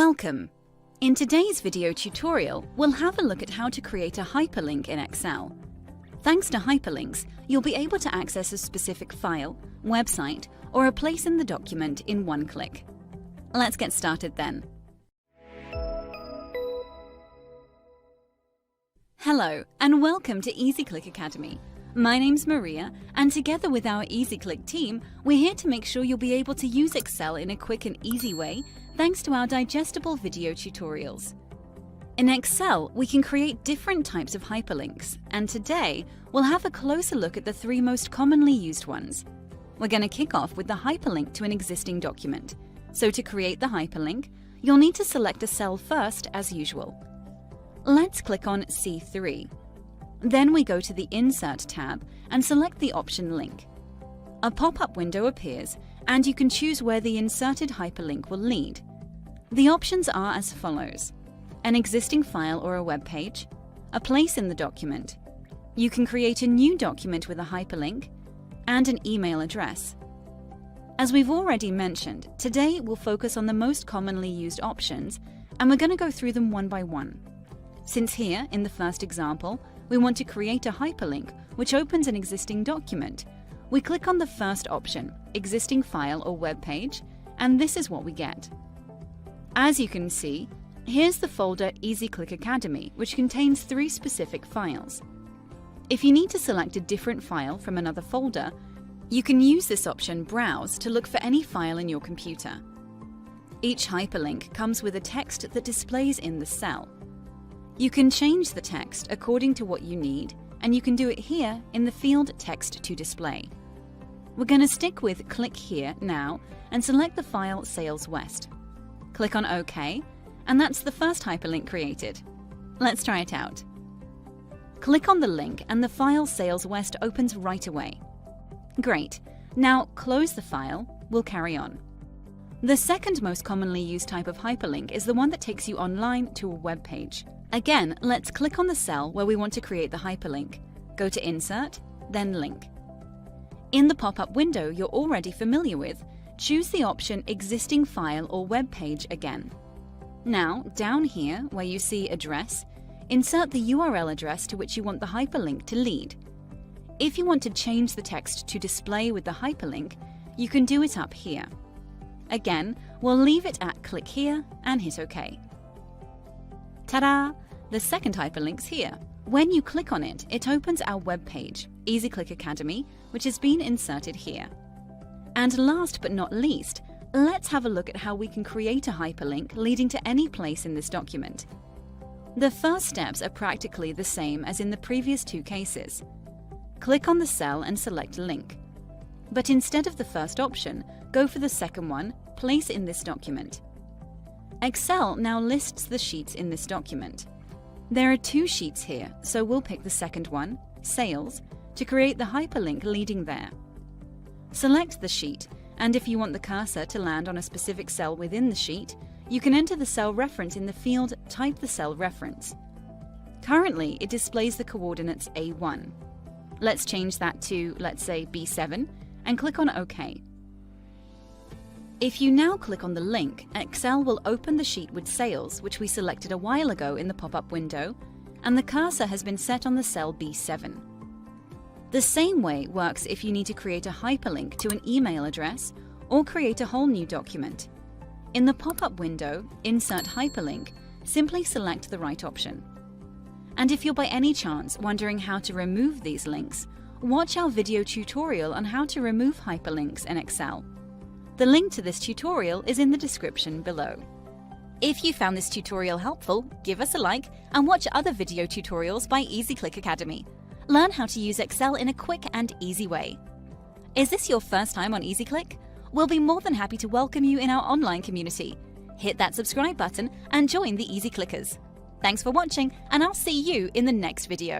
Welcome! In today's video tutorial, we'll have a look at how to create a hyperlink in Excel. Thanks to hyperlinks, you'll be able to access a specific file, website, or a place in the document in one click. Let's get started then. Hello, and welcome to EasyClick Academy. My name's Maria, and together with our EasyClick team, we're here to make sure you'll be able to use Excel in a quick and easy way thanks to our digestible video tutorials. In Excel, we can create different types of hyperlinks, and today we'll have a closer look at the three most commonly used ones. We're going to kick off with the hyperlink to an existing document. So to create the hyperlink, you'll need to select a cell first as usual. Let's click on C3. Then we go to the Insert tab and select the option Link. A pop-up window appears, and you can choose where the inserted hyperlink will lead. The options are as follows: an existing file or a web page, a place in the document, you can create a new document with a hyperlink, and an email address. As we've already mentioned, today we'll focus on the most commonly used options, and we're going to go through them one by one. Since here, in the first example, we want to create a hyperlink which opens an existing document, we click on the first option, Existing File or Web Page, and this is what we get. As you can see, here's the folder EasyClick Academy, which contains 3 specific files. If you need to select a different file from another folder, you can use this option Browse to look for any file in your computer. Each hyperlink comes with a text that displays in the cell. You can change the text according to what you need, and you can do it here in the field Text to Display. We're going to stick with Click Here now and select the file Sales West. Click on OK, and that's the first hyperlink created. Let's try it out. Click on the link and the file Sales West opens right away. Great. Now close the file. We'll carry on. The second most commonly used type of hyperlink is the one that takes you online to a web page. Again, let's click on the cell where we want to create the hyperlink. Go to Insert, then Link. In the pop-up window you're already familiar with, choose the option Existing File or Web Page again. Now, down here where you see Address, insert the URL address to which you want the hyperlink to lead. If you want to change the text to display with the hyperlink, you can do it up here. Again, we'll leave it at Click Here and hit OK. Ta-da! The second hyperlink's here. When you click on it, it opens our web page, EasyClick Academy, which has been inserted here. And last but not least, let's have a look at how we can create a hyperlink leading to any place in this document. The first steps are practically the same as in the previous 2 cases. Click on the cell and select Link. But instead of the first option, go for the second one, Place in this document. Excel now lists the sheets in this document. There are 2 sheets here, so we'll pick the second one, Sales, to create the hyperlink leading there. Select the sheet, and if you want the cursor to land on a specific cell within the sheet, you can enter the cell reference in the field Type the Cell Reference. Currently, it displays the coordinates A1. Let's change that to, let's say, B7, and click on OK. If you now click on the link, Excel will open the sheet with Sales, which we selected a while ago in the pop-up window, and the cursor has been set on the cell B7. The same way works if you need to create a hyperlink to an email address or create a whole new document. In the pop-up window, Insert Hyperlink, simply select the right option. And if you're by any chance wondering how to remove these links, watch our video tutorial on how to remove hyperlinks in Excel. The link to this tutorial is in the description below. If you found this tutorial helpful, give us a like and watch other video tutorials by EasyClick Academy. Learn how to use Excel in a quick and easy way. Is this your first time on EasyClick? We'll be more than happy to welcome you in our online community. Hit that subscribe button and join the Easy Clickers. Thanks for watching, and I'll see you in the next video.